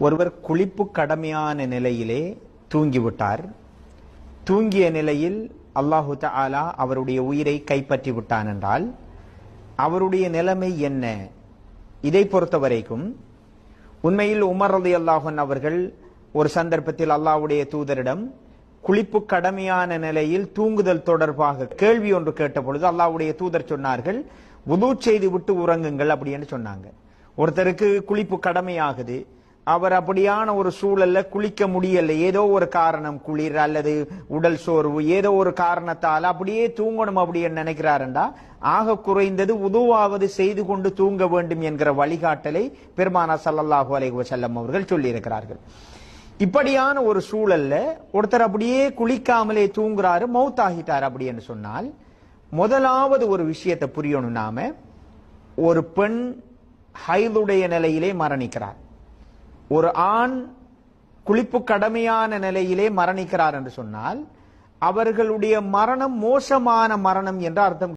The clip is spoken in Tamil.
ஒருவர் குளிப்பு கடமையான நிலையிலே தூங்கிவிட்டார். தூங்கிய நிலையில் அல்லாஹு தஆலா அவருடைய உயிரை கைப்பற்றி விட்டான் என்றால் அவருடைய நிலைமை என்ன? இதை பொறுத்தவரைக்கும் உண்மையில் உமர் ரலியல்லாஹு அன்ஹு அவர்கள் ஒரு சந்தர்ப்பத்தில் அல்லாஹ்வுடைய தூதரிடம் குளிப்பு கடமையான நிலையில் தூங்குதல் தொடர்பாக கேள்வி ஒன்று கேட்ட பொழுது அல்லாஹ்வுடைய தூதர் சொன்னார்கள், வுது செய்து விட்டு உறங்குங்கள் அப்படின்னு சொன்னாங்க. ஒருத்தருக்கு குளிப்பு கடமையாகுது, அவர் அப்படியான ஒரு சூழல்ல குளிக்க முடியல, ஏதோ ஒரு காரணம், குளிர் அல்லது உடல் சோர்வு, ஏதோ ஒரு காரணத்தால் அப்படியே தூங்கணும் அப்படின்னு நினைக்கிறாருண்டா ஆக குறைந்தது உதுவாவது செய்து கொண்டு தூங்க வேண்டும் என்கிற வழிகாட்டலை பெருமானார் ஸல்லல்லாஹு அலைஹி வஸல்லம் அவர்கள் சொல்லி இருக்கிறார்கள். இப்படியான ஒரு சூழல்ல ஒருத்தர் அப்படியே குளிக்காமலே தூங்குறாரு, மௌத்தாகிட்டார் அப்படின்னு சொன்னால் முதலாவது ஒரு விஷயத்தை புரியணும். நாம ஒரு பெண் ஹைதுடைய நிலையிலே மரணிக்கிறார், ஒரு ஆண் குளிப்பு கடமையான நிலையிலே மரணிக்கிறார் என்று சொன்னால் அவர்களுடைய மரணம் மோசமான மரணம் என்ற அர்த்தம்